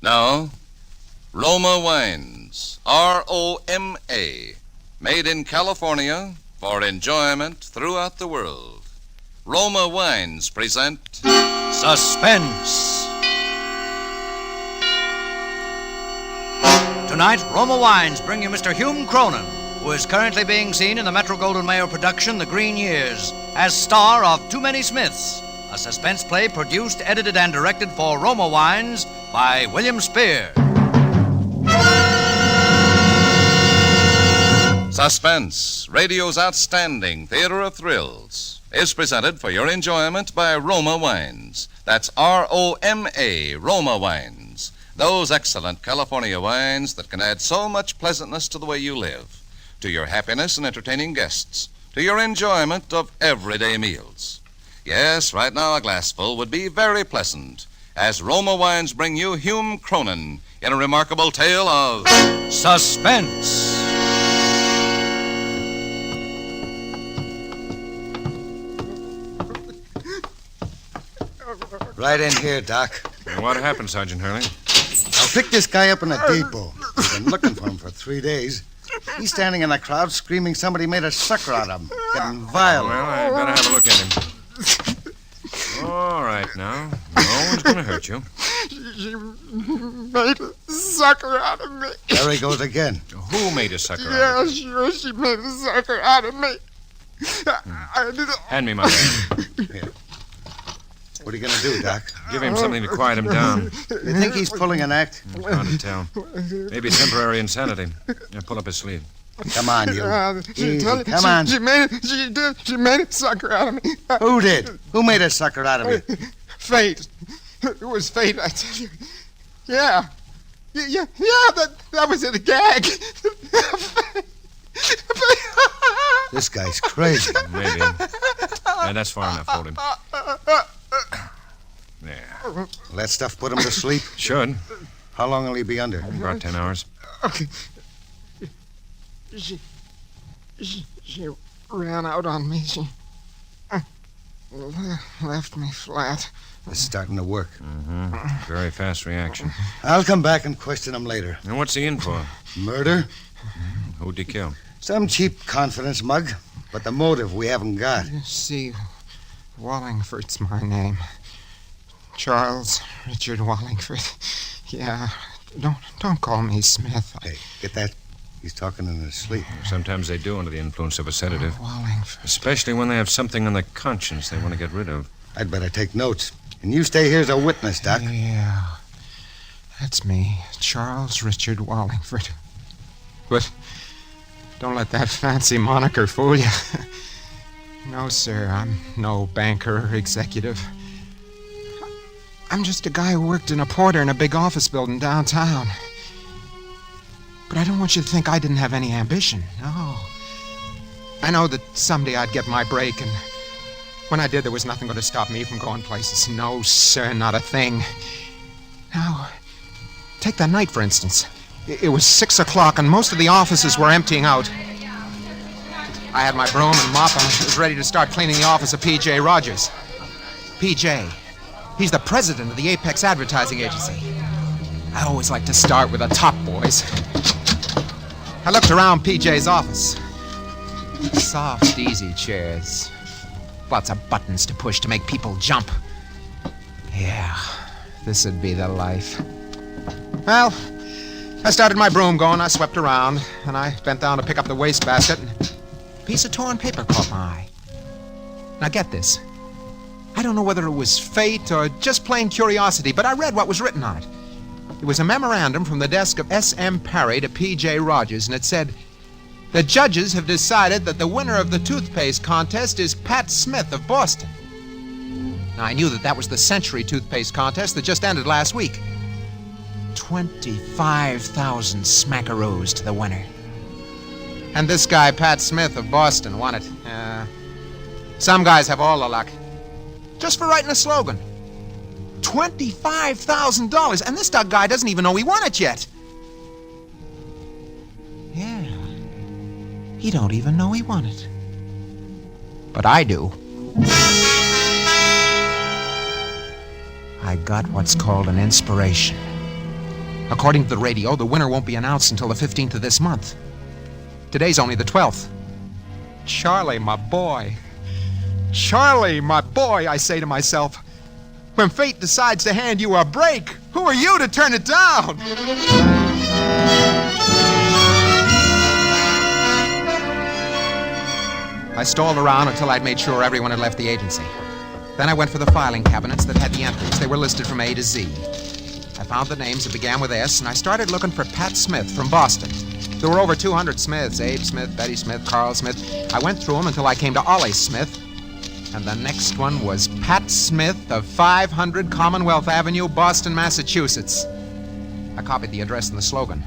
Now, Roma Wines, R-O-M-A, made in California for enjoyment throughout the world. Roma Wines present Suspense. Tonight, Roma Wines bring you Mr. Hume Cronin, who is currently being seen in the Metro-Goldwyn-Mayer production The Green Years as star of Too Many Smiths, a suspense play produced, edited, and directed for Roma Wines by William Spear. Suspense, radio's outstanding theater of thrills, is presented for your enjoyment by Roma Wines. That's R-O-M-A, Roma Wines. Those excellent California wines that can add so much pleasantness to the way you live, to your happiness in entertaining guests, to your enjoyment of everyday meals. Yes, right now a glassful would be very pleasant, as Roma Wines bring you Hume Cronin in a remarkable tale of Suspense. Right in here, Doc. What happened, Sergeant Hurley? I picked this guy up in a depot. We've been looking for him for 3 days. He's standing in the crowd screaming somebody made a sucker out of him, getting violent. Well, I better have a look at him. All right, now. No one's going to hurt you. She made a sucker out of me. There he goes again. Who made a sucker out of you? Yeah, sure, she made a sucker out of me. Hand me my bag. Here. What are you going to do, Doc? Give him something to quiet him down. You think he's pulling an act? It's hard to tell. Maybe temporary insanity. Yeah, pull up his sleeve. Come on, you. Easy. Come on. She made a sucker out of me. Who did? Who made a sucker out of you? Fate. It was fate, I tell you. Yeah, that was it, a gag. This guy's crazy. Maybe. Yeah, that's far enough. Hold him. There. Will that stuff put him to sleep? Should. How long will he be under? About 10 hours. Okay. She ran out on me. She left me flat. It's starting to work. Mm-hmm. Very fast reaction. I'll come back and question him later. And what's he in for? Murder? Who'd he kill? Some cheap confidence mug, but the motive we haven't got. See, Wallingford's my name. Charles Richard Wallingford. Yeah, don't call me Smith. Hey, get that? He's talking in his sleep. Sometimes they do under the influence of a sedative. Wallingford. Especially when they have something on their conscience they want to get rid of. I'd better take notes. And you stay here as a witness, Doc. Yeah, that's me, Charles Richard Wallingford. But don't let that fancy moniker fool you. No, sir, I'm no banker or executive. I'm just a guy who worked in a porter in a big office building downtown. But I don't want you to think I didn't have any ambition. No. I know that someday I'd get my break, and when I did, there was nothing going to stop me from going places. No, sir, not a thing. Now, take that night, for instance. It was 6 o'clock, and most of the offices were emptying out. I had my broom and mop, and I was ready to start cleaning the office of P.J. Rogers. P.J., he's the president of the Apex Advertising Agency. I always like to start with the top boys. I looked around P.J.'s office. Soft, easy chairs. Lots of buttons to push to make people jump. Yeah, this would be the life. Well, I started my broom going. I swept around, and I bent down to pick up the wastebasket, and a piece of torn paper caught my eye. Now get this. I don't know whether it was fate or just plain curiosity, but I read what was written on it. It was a memorandum from the desk of S.M. Parry to P.J. Rogers, and it said, "The judges have decided that the winner of the toothpaste contest is Pat Smith of Boston." Now, I knew that was the Century toothpaste contest that just ended last week. 25,000 smackaroos to the winner. And this guy, Pat Smith of Boston, won it. Some guys have all the luck. Just for writing a slogan. $25,000, and this guy doesn't even know he won it yet. Yeah. He don't even know he won it. But I do. I got what's called an inspiration. According to the radio, the winner won't be announced until the 15th of this month. Today's only the 12th. Charlie, my boy. Charlie, my boy, I say to myself. When fate decides to hand you a break, who are you to turn it down? I stalled around until I'd made sure everyone had left the agency. Then I went for the filing cabinets that had the entries. They were listed from A to Z. I found the names that began with S, and I started looking for Pat Smith from Boston. There were over 200 Smiths, Abe Smith, Betty Smith, Carl Smith. I went through them until I came to Ollie Smith, and the next one was Pat Smith of 500 Commonwealth Avenue, Boston, Massachusetts. I copied the address and the slogan.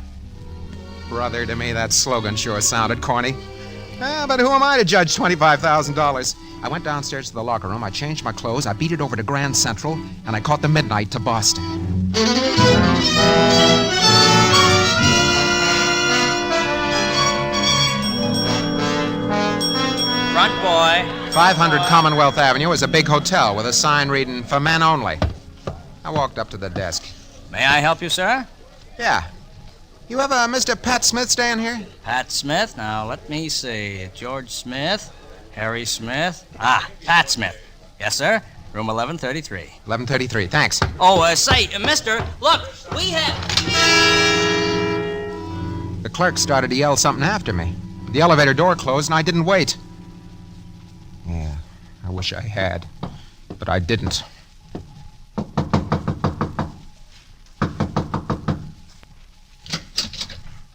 Brother, to me, that slogan sure sounded corny. But who am I to judge $25,000? I went downstairs to the locker room, I changed my clothes, I beat it over to Grand Central, and I caught the midnight to Boston. Front boy. 500 Commonwealth Avenue is a big hotel with a sign reading, "For men only." I walked up to the desk. May I help you, sir? Yeah. You have a Mr. Pat Smith staying here? Pat Smith? Now, let me see. George Smith, Harry Smith. Pat Smith. Yes, sir. Room 1133. 1133, thanks. Oh, say, mister, look, we have... The clerk started to yell something after me. The elevator door closed and I didn't wait. Yeah, I wish I had. But I didn't.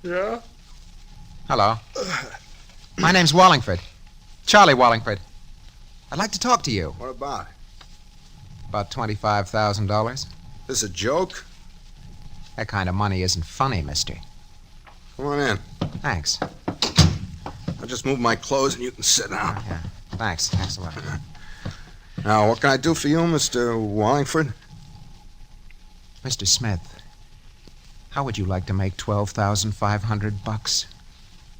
Yeah? Hello. My name's Wallingford. Charlie Wallingford. I'd like to talk to you. What about? About $25,000. This a joke? That kind of money isn't funny, mister. Come on in. Thanks. I'll just move my clothes and you can sit down. Yeah, thanks. Thanks a lot. Now, what can I do for you, Mr. Wallingford? Mr. Smith, how would you like to make $12,500?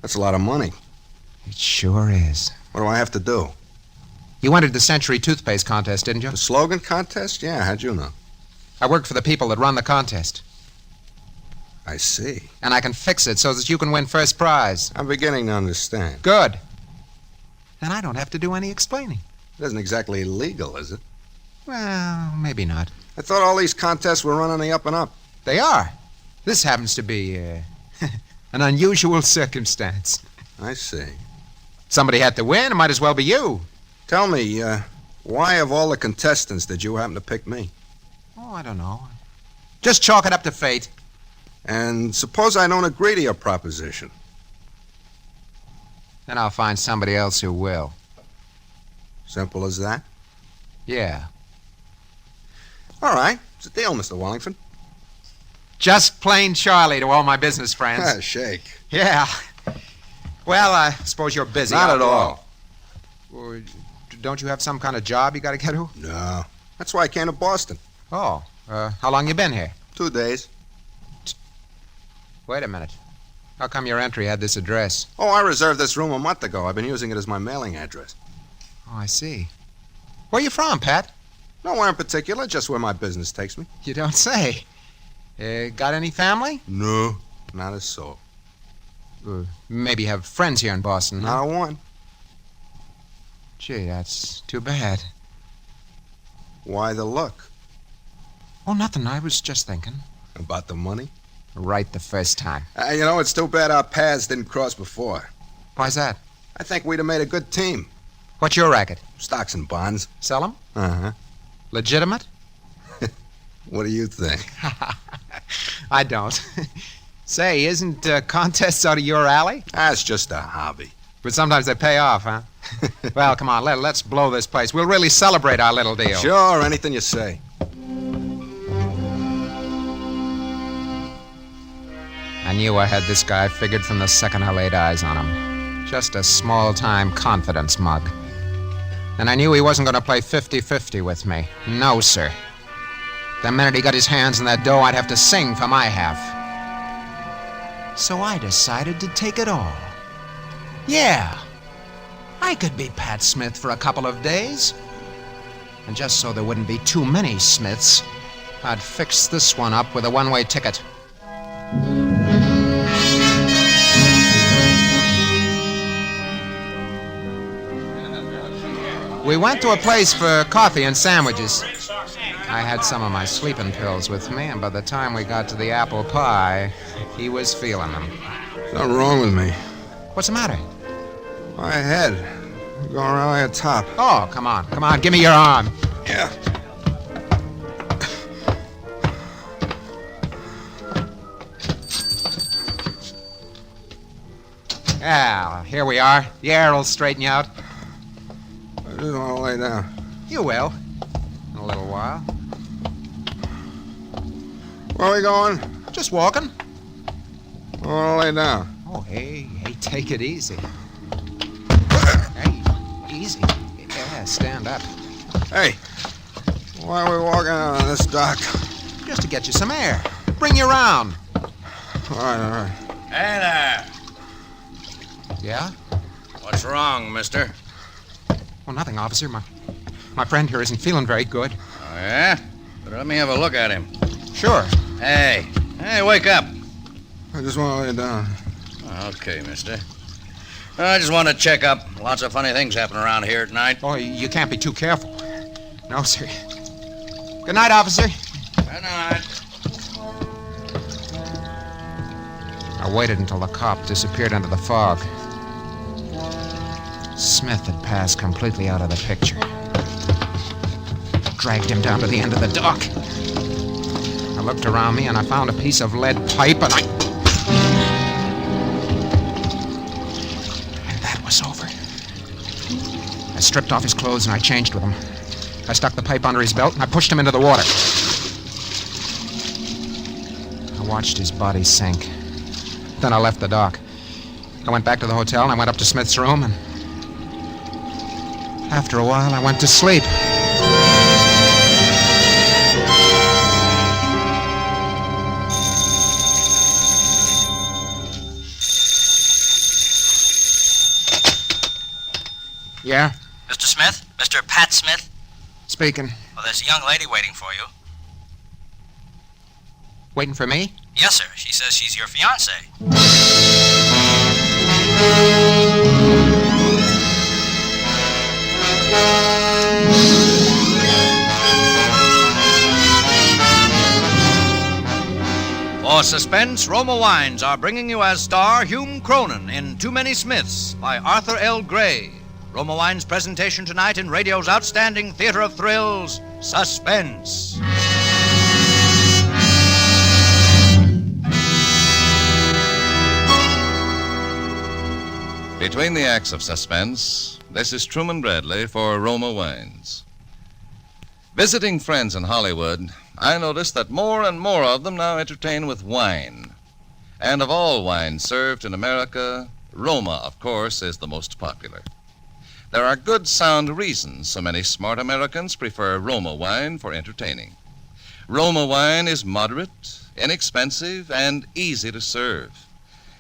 That's a lot of money. It sure is. What do I have to do? You entered the Century Toothpaste contest, didn't you? The slogan contest? Yeah, how'd you know? I work for the people that run the contest. I see. And I can fix it so that you can win first prize. I'm beginning to understand. Good. Then I don't have to do any explaining. It isn't exactly legal, is it? Well, maybe not. I thought all these contests were run on the up and up. They are. This happens to be an unusual circumstance. I see. Somebody had to win. It might as well be you. Tell me, why of all the contestants did you happen to pick me? Oh, I don't know. Just chalk it up to fate. And suppose I don't agree to your proposition. Then I'll find somebody else who will. Simple as that? Yeah. All right. It's a deal, Mr. Wallingford. Just plain Charlie to all my business friends. Shake. Yeah. Well, I suppose you're busy. Not at all. Well, don't you have some kind of job you got to get to? No. That's why I came to Boston. Oh. How long you been here? 2 days. Wait a minute. How come your entry had this address? Oh, I reserved this room a month ago. I've been using it as my mailing address. Oh, I see. Where you from, Pat? Nowhere in particular, just where my business takes me. You don't say. Got any family? No, not a soul. Maybe you have friends here in Boston, huh? Not a one. Gee, that's too bad. Why the look? Oh, nothing. I was just thinking. About the money? Right the first time. It's too bad our paths didn't cross before. Why's that? I think we'd have made a good team. What's your racket? Stocks and bonds. Sell 'em? Uh-huh. Legitimate? What do you think? I don't. Say, isn't contests out of your alley? It's just a hobby. But sometimes they pay off, huh? Well, come on, let's blow this place. We'll really celebrate our little deal. Sure, anything you say. I knew I had this guy figured from the second I laid eyes on him. Just a small-time confidence mug. And I knew he wasn't going to play 50-50 with me. No, sir. The minute he got his hands on that dough, I'd have to sing for my half. So I decided to take it all. Yeah, I could be Pat Smith for a couple of days. And just so there wouldn't be too many Smiths, I'd fix this one up with a one-way ticket. We went to a place for coffee and sandwiches. I had some of my sleeping pills with me, and by the time we got to the apple pie, he was feeling them. Something wrong with me. What's the matter? My head. I'm going around like a top. Oh, come on, give me your arm. Yeah. Yeah, here we are. The air will straighten you out. I just want to lay down. You will. In a little while. Where are we going? Just walking. I want to lay down. Oh, hey, take it easy. Hey, easy. Yeah, stand up. Hey, why are we walking out on this dock? Just to get you some air. Bring you around. All right. Hey there. Yeah? What's wrong, mister? Well, nothing, officer. My friend here isn't feeling very good. Oh, yeah? But let me have a look at him. Sure. Hey, wake up. I just want to lay down. Okay, mister. I just want to check up. Lots of funny things happen around here at night. Oh, you can't be too careful. No, sir. Good night, officer. Good night. I waited until the cop disappeared into the fog. Smith had passed completely out of the picture. Dragged him down to the end of the dock. I looked around me and I found a piece of lead pipe and that was over. I stripped off his clothes and I changed with him. I stuck the pipe under his belt and I pushed him into the water. I watched his body sink. Then I left the dock. I went back to the hotel and I went up to Smith's room and after a while I went to sleep. Yeah? Mr. Smith? Mr. Pat Smith? Speaking. Well, there's a young lady waiting for you. Waiting for me? Yes, sir. She says she's your fiancée. For suspense, Roma Wines are bringing you as star Hume Cronin in Too Many Smiths by Arthur L. Gray. Roma Wines' presentation tonight in radio's outstanding theater of thrills, Suspense. Between the acts of suspense, this is Truman Bradley for Roma Wines. Visiting friends in Hollywood, I noticed that more and more of them now entertain with wine. And of all wines served in America, Roma, of course, is the most popular. There are good, sound reasons so many smart Americans prefer Roma wine for entertaining. Roma wine is moderate, inexpensive, and easy to serve.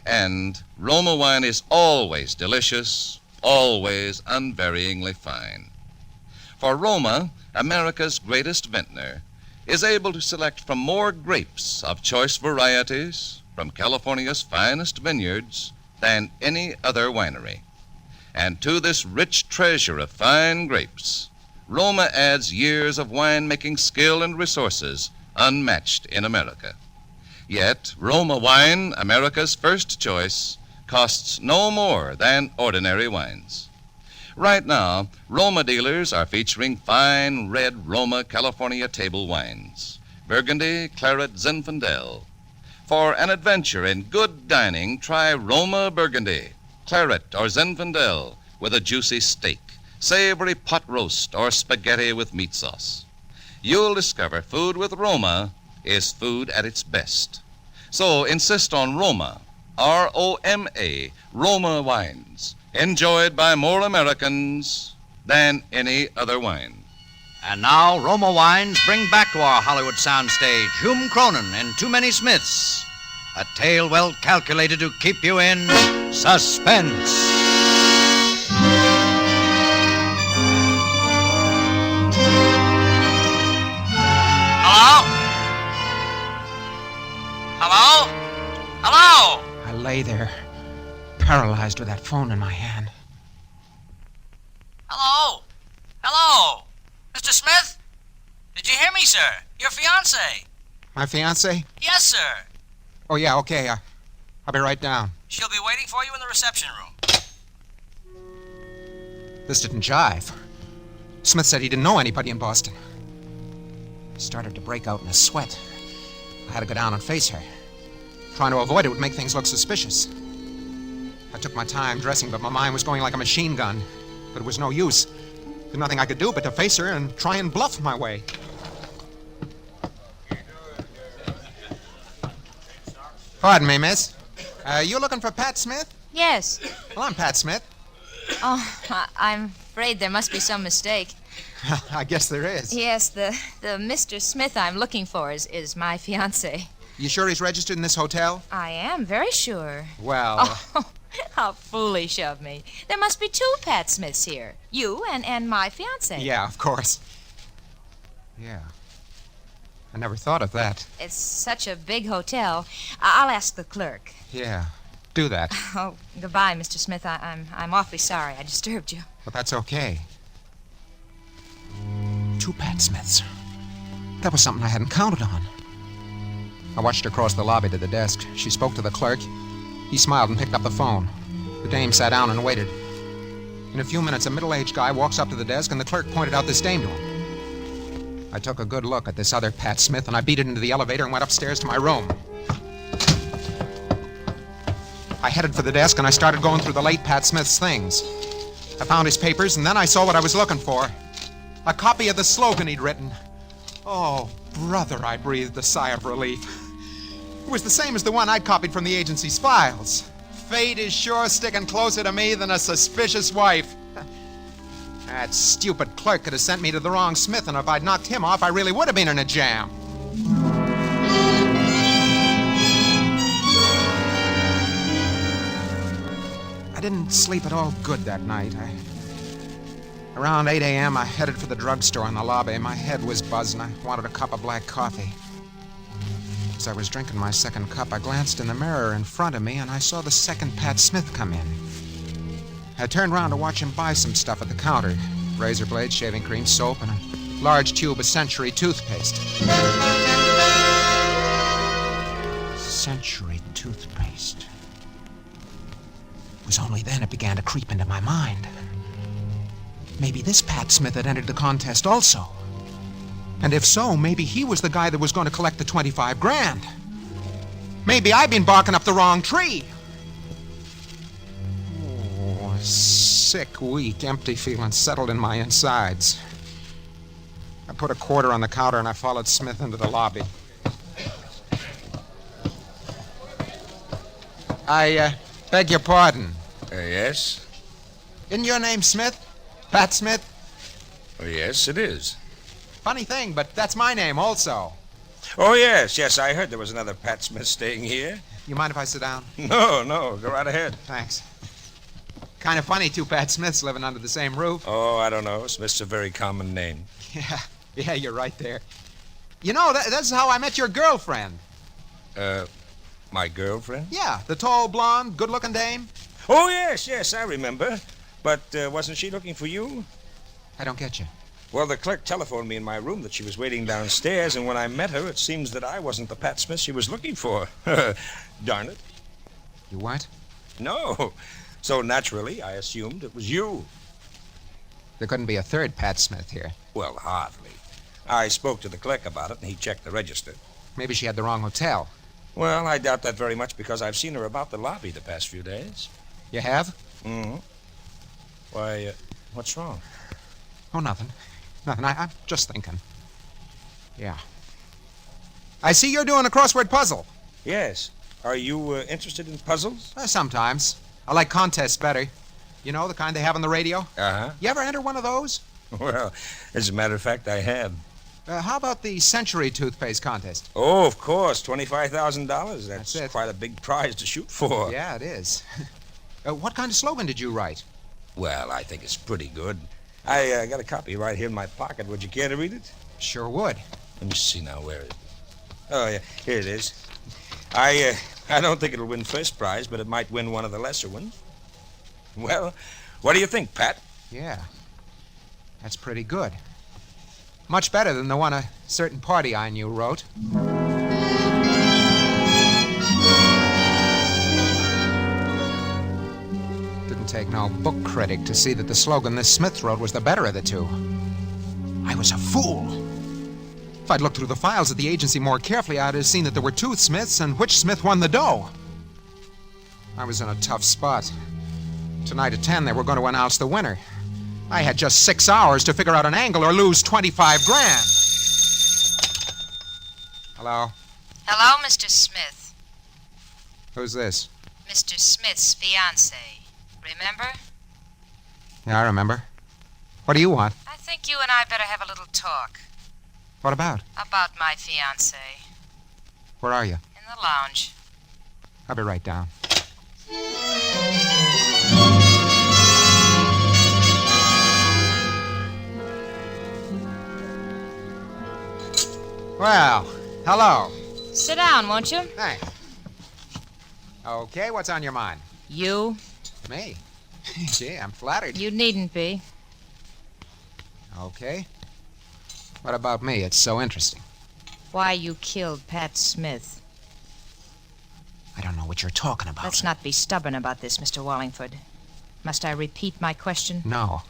And Roma wine is always delicious, always unvaryingly fine. For Roma, America's greatest vintner, is able to select from more grapes of choice varieties from California's finest vineyards than any other winery. And to this rich treasure of fine grapes, Roma adds years of winemaking skill and resources unmatched in America. Yet, Roma wine, America's first choice, costs no more than ordinary wines. Right now, Roma dealers are featuring fine red Roma California table wines, Burgundy, Claret, Zinfandel. For an adventure in good dining, try Roma Burgundy, Claret, or Zinfandel with a juicy steak, savory pot roast, or spaghetti with meat sauce. You'll discover food with Roma is food at its best. So insist on Roma, R-O-M-A, Roma wines, enjoyed by more Americans than any other wine. And now, Roma Wines bring back to our Hollywood soundstage Hume Cronin in Too Many Smiths, a tale well calculated to keep you in suspense. Hello? Hello? I lay there, paralyzed with that phone in my hand. Hello? Hello? Mr. Smith? Did you hear me, sir? Your fiancée. My fiancée? Yes, sir. Oh, yeah, okay. I'll be right down. She'll be waiting for you in the reception room. This didn't jive. Smith said he didn't know anybody in Boston. He started to break out in a sweat. I had to go down and face her. Trying to avoid it would make things look suspicious. I took my time dressing, but my mind was going like a machine gun. But it was no use. There's nothing I could do but to face her and try and bluff my way. Pardon me, miss. You looking for Pat Smith? Yes. Well, I'm Pat Smith. Oh, I'm afraid there must be some mistake. I guess there is. Yes, the Mr. Smith I'm looking for is my fiancé. You sure he's registered in this hotel? I am very sure. Well... Oh, how foolish of me. There must be two Pat Smiths here. You and my fiancé. Yeah, of course. Yeah. I never thought of that. It's such a big hotel. I'll ask the clerk. Yeah, do that. Oh, goodbye, Mr. Smith. I'm awfully sorry I disturbed you. But that's okay. Two Pat Smiths. That was something I hadn't counted on. I watched her cross the lobby to the desk. She spoke to the clerk. He smiled and picked up the phone. The dame sat down and waited. In a few minutes, a middle-aged guy walks up to the desk, and the clerk pointed out this dame to him. I took a good look at this other Pat Smith, and I beat it into the elevator and went upstairs to my room. I headed for the desk, and I started going through the late Pat Smith's things. I found his papers, and then I saw what I was looking for. A copy of the slogan he'd written. Oh, brother, I breathed a sigh of relief. It was the same as the one I'd copied from the agency's files. Fate is sure sticking closer to me than a suspicious wife. That stupid clerk could have sent me to the wrong Smith, and if I'd knocked him off, I really would have been in a jam. I didn't sleep at all good that night. Around 8 a.m., I headed for the drugstore in the lobby. My head was buzzing. I wanted a cup of black coffee. As I was drinking my second cup, I glanced in the mirror in front of me, and I saw the second Pat Smith come in. I turned around to watch him buy some stuff at the counter. Razor blades, shaving cream, soap, and a large tube of Century toothpaste. Century toothpaste. It was only then it began to creep into my mind. Maybe this Pat Smith had entered the contest also. And if so, maybe he was the guy that was going to collect the 25 grand. Maybe I'd been barking up the wrong tree. Oh, a sick, weak, empty feeling settled in my insides. I put a quarter on the counter and I followed Smith into the lobby. I beg your pardon. Yes? Isn't your name Smith? Pat Smith? Oh, yes, it is. Funny thing, but that's my name also. Oh, yes, I heard there was another Pat Smith staying here. You mind if I sit down? No, go right ahead. Thanks. Kind of funny, two Pat Smiths living under the same roof. Oh, I don't know. Smith's a very common name. Yeah, you're right there. You know, that's how I met your girlfriend. My girlfriend? Yeah, the tall, blonde, good-looking dame. Oh, yes, I remember. But wasn't she looking for you? I don't get you. Well, the clerk telephoned me in my room that she was waiting downstairs, and when I met her, it seems that I wasn't the Pat Smith she was looking for. Darn it. You what? No. So naturally, I assumed it was you. There couldn't be a third Pat Smith here. Well, hardly. I spoke to the clerk about it, and he checked the register. Maybe she had the wrong hotel. Well, I doubt that very much because I've seen her about the lobby the past few days. You have? Mm-hmm. Why, what's wrong? Oh, nothing. Nothing. I'm just thinking. Yeah. I see you're doing a crossword puzzle. Yes. Are you interested in puzzles? Sometimes. I like contests better. You know, the kind they have on the radio? Uh-huh. You ever enter one of those? Well, as a matter of fact, I have. How about the Century toothpaste contest? Oh, of course. $25,000. That's it. Quite a big prize to shoot for. Yeah, it is. What kind of slogan did you write? Well, I think it's pretty good. I got a copy right here in my pocket. Would you care to read it? Sure would. Let me see now. Where is it? Oh, yeah. Here it is. I don't think it'll win first prize, but it might win one of the lesser ones. Well, what do you think, Pat? Yeah. That's pretty good. Much better than the one a certain party I knew wrote. Didn't take no book critic to see that the slogan this Smith wrote was the better of the two. I was a fool. If I'd looked through the files at the agency more carefully, I'd have seen that there were two Smiths and which Smith won the dough. I was in a tough spot. Tonight at 10, they were going to announce the winner. I had just 6 hours to figure out an angle or lose 25 grand. Hello? Hello, Mr. Smith. Who's this? Mr. Smith's fiancé. Remember? Yeah, I remember. What do you want? I think you and I better have a little talk. What about? About my fiancé. Where are you? In the lounge. I'll be right down. Well, hello. Sit down, won't you? Thanks. Okay, what's on your mind? You? Me? Gee, I'm flattered. You needn't be. Okay. What about me? It's so interesting. Why you killed Pat Smith. I don't know what you're talking about. Let's not be stubborn about this, Mr. Wallingford. Must I repeat my question? No.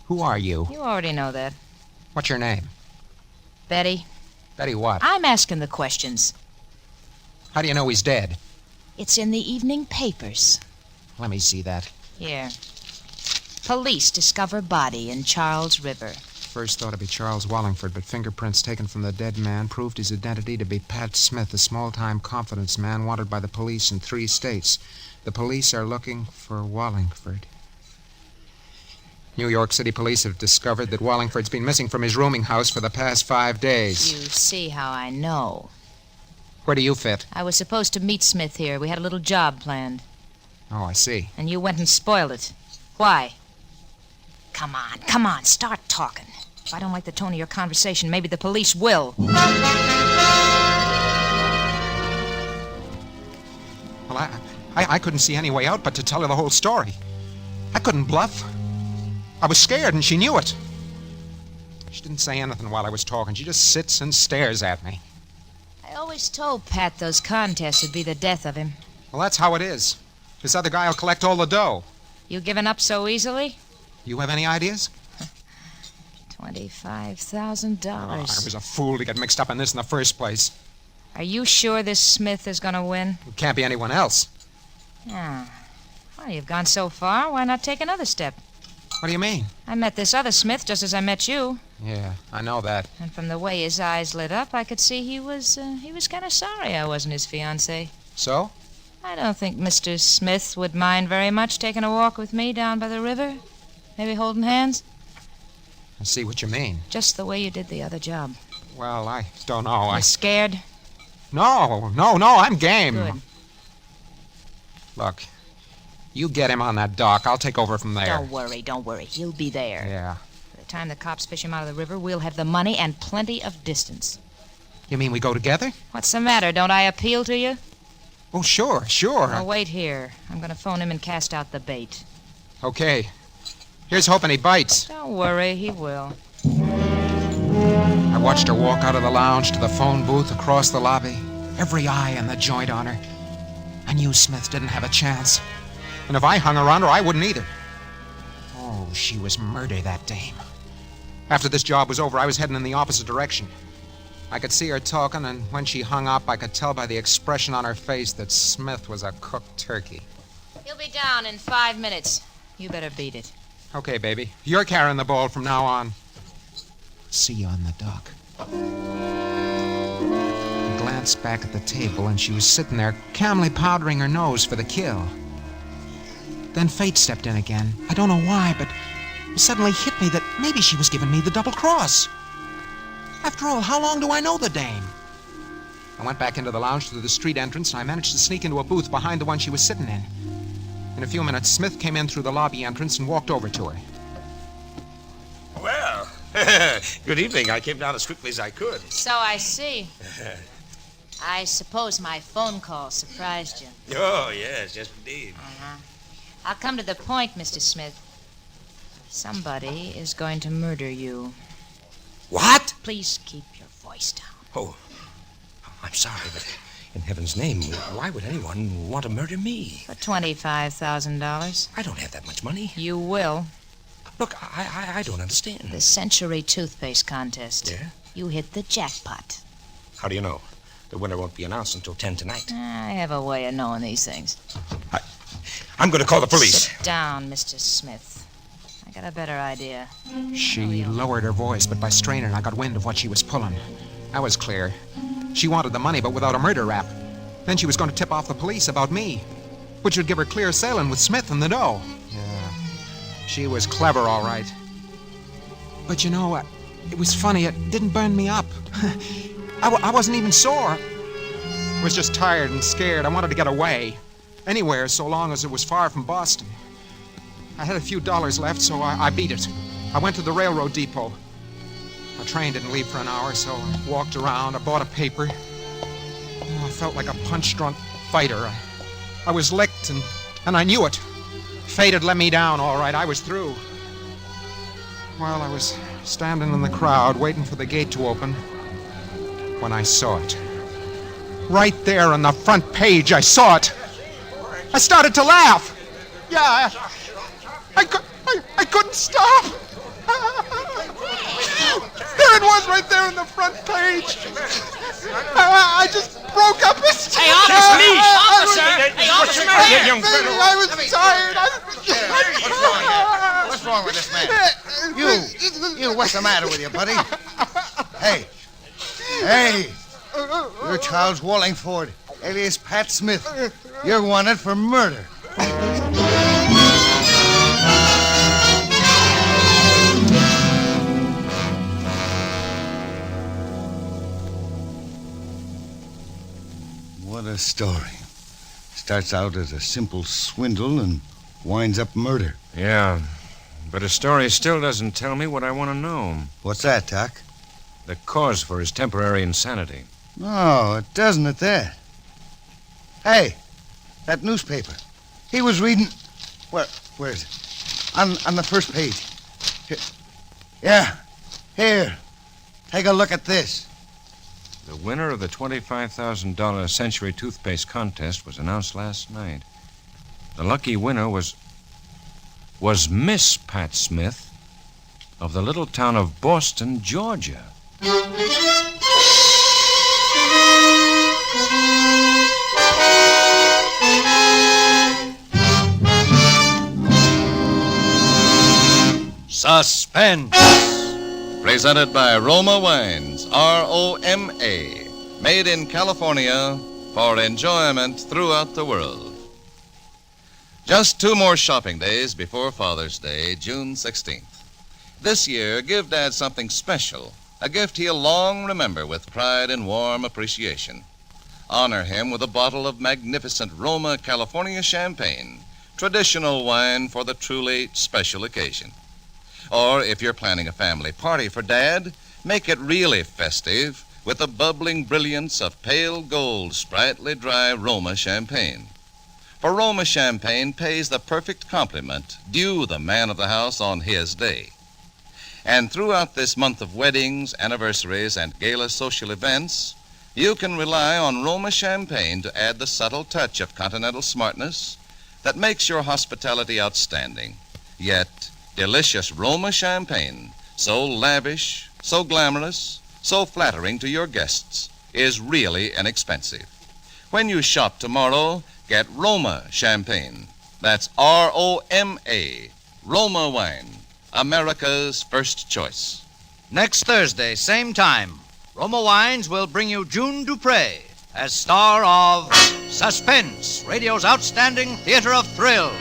Who are you? You already know that. What's your name? Betty. Betty what? I'm asking the questions. How do you know he's dead? It's in the evening papers. Let me see that. Here. Police discover body in Charles River. First thought to be Charles Wallingford, but fingerprints taken from the dead man proved his identity to be Pat Smith, a small-time confidence man wanted by the police in 3 states. The police are looking for Wallingford. New York City police have discovered that Wallingford's been missing from his rooming house for the past 5 days. You see how I know. Where do you fit? I was supposed to meet Smith here. We had a little job planned. Oh, I see. And you went and spoiled it. Why? Come on, start talking. If I don't like the tone of your conversation, maybe the police will. Well, I couldn't see any way out but to tell her the whole story. I couldn't bluff. I was scared, and she knew it. She didn't say anything while I was talking. She just sits and stares at me. I always told Pat those contests would be the death of him. Well, that's how it is. This other guy will collect all the dough. You giving up so easily? You have any ideas? $25,000. I was a fool to get mixed up in this in the first place. Are you sure this Smith is going to win? It can't be anyone else. Ah. Well, you've gone so far. Why not take another step? What do you mean? I met this other Smith just as I met you. Yeah, I know that. And from the way his eyes lit up, I could see he was kind of sorry I wasn't his fiancée. So? I don't think Mr. Smith would mind very much taking a walk with me down by the river. Maybe holding hands. I see what you mean. Just the way you did the other job. Well, I don't know. You scared? No, I'm game. Good. Look, you get him on that dock. I'll take over from there. Don't worry. He'll be there. Yeah. By the time the cops fish him out of the river, we'll have the money and plenty of distance. You mean we go together? What's the matter? Don't I appeal to you? Oh, sure. Now, wait here. I'm going to phone him and cast out the bait. Okay. Here's hoping he bites. Don't worry, he will. I watched her walk out of the lounge to the phone booth across the lobby. Every eye in the joint on her. I knew Smith didn't have a chance. And if I hung around her, I wouldn't either. Oh, she was murder, that dame. After this job was over, I was heading in the opposite direction. I could see her talking, and when she hung up, I could tell by the expression on her face that Smith was a cooked turkey. He'll be down in 5 minutes. You better beat it. Okay, baby. You're carrying the ball from now on. See you on the dock. I glanced back at the table, and she was sitting there, calmly powdering her nose for the kill. Then fate stepped in again. I don't know why, but it suddenly hit me that maybe she was giving me the double cross. After all, how long do I know the dame? I went back into the lounge through the street entrance, and I managed to sneak into a booth behind the one she was sitting in. In a few minutes, Smith came in through the lobby entrance and walked over to her. Well, good evening. I came down as quickly as I could. So I see. I suppose my phone call surprised you. Oh, yes, indeed. I'll come to the point, Mr. Smith. Somebody is going to murder you. What? Please keep your voice down. Oh, I'm sorry, but in heaven's name, why would anyone want to murder me? For $25,000. I don't have that much money. You will. Look, I don't understand. The Century Toothpaste Contest. Yeah? You hit the jackpot. How do you know? The winner won't be announced until 10 tonight. I have a way of knowing these things. I'm going to call the police. Sit down, Mr. Smith. I got a better idea. She lowered her voice, but by straining, I got wind of what she was pulling. That was clear. She wanted the money, but without a murder rap. Then she was going to tip off the police about me, which would give her clear sailing with Smith and the dough. Yeah, she was clever, all right. But you know, it was funny. It didn't burn me up. I wasn't even sore. I was just tired and scared. I wanted to get away. Anywhere, so long as it was far from Boston. I had a few dollars left, so I beat it. I went to the railroad depot. My train didn't leave for an hour, so I walked around. I bought a paper. Oh, I felt like a punch-drunk fighter. I was licked, and I knew it. Fate had let me down, all right. I was through. Well, I was standing in the crowd, waiting for the gate to open, when I saw it. Right there on the front page, I saw it. I started to laugh. Yeah, I couldn't stop. There it was right there on the front page. I just broke up his... Hey, officer! Officer! Hey, officer! I was tired. What's wrong with this man? You, what's the matter with you, buddy? Hey, you're Charles Wallingford, alias Pat Smith. You're wanted for murder. What a story. Starts out as a simple swindle and winds up murder. Yeah, but a story still doesn't tell me what I want to know. What's that, Doc? The cause for his temporary insanity. No, it doesn't at that. Hey, that newspaper. He was reading... Where is it? On the first page. Here. Yeah, here. Take a look at this. The winner of the $25,000 Century Toothpaste Contest was announced last night. The lucky winner was Miss Pat Smith of the little town of Boston, Georgia. Suspense. Presented by Roma Wines, R-O-M-A, made in California for enjoyment throughout the world. Just 2 more shopping days before Father's Day, June 16th. This year, give Dad something special, a gift he'll long remember with pride and warm appreciation. Honor him with a bottle of magnificent Roma California champagne, traditional wine for the truly special occasion. Or if you're planning a family party for Dad, make it really festive with the bubbling brilliance of pale gold, sprightly dry Roma champagne. For Roma champagne pays the perfect compliment due the man of the house on his day. And throughout this month of weddings, anniversaries, and gala social events, you can rely on Roma champagne to add the subtle touch of continental smartness that makes your hospitality outstanding. Yet, delicious Roma champagne, so lavish, so glamorous, so flattering to your guests, is really inexpensive. When you shop tomorrow, get Roma champagne. That's R-O-M-A, Roma wine, America's first choice. Next Thursday, same time, Roma Wines will bring you June Dupree as star of Suspense, radio's outstanding theater of thrills.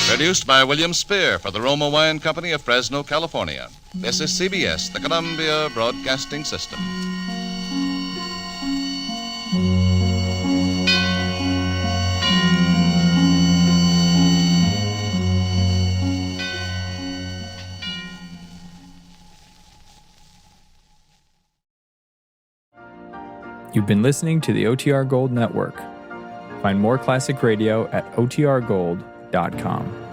Produced by William Spear for the Roma Wine Company of Fresno, California. This is CBS, the Columbia Broadcasting System. You've been listening to the OTR Gold Network. Find more classic radio at otrgold.com.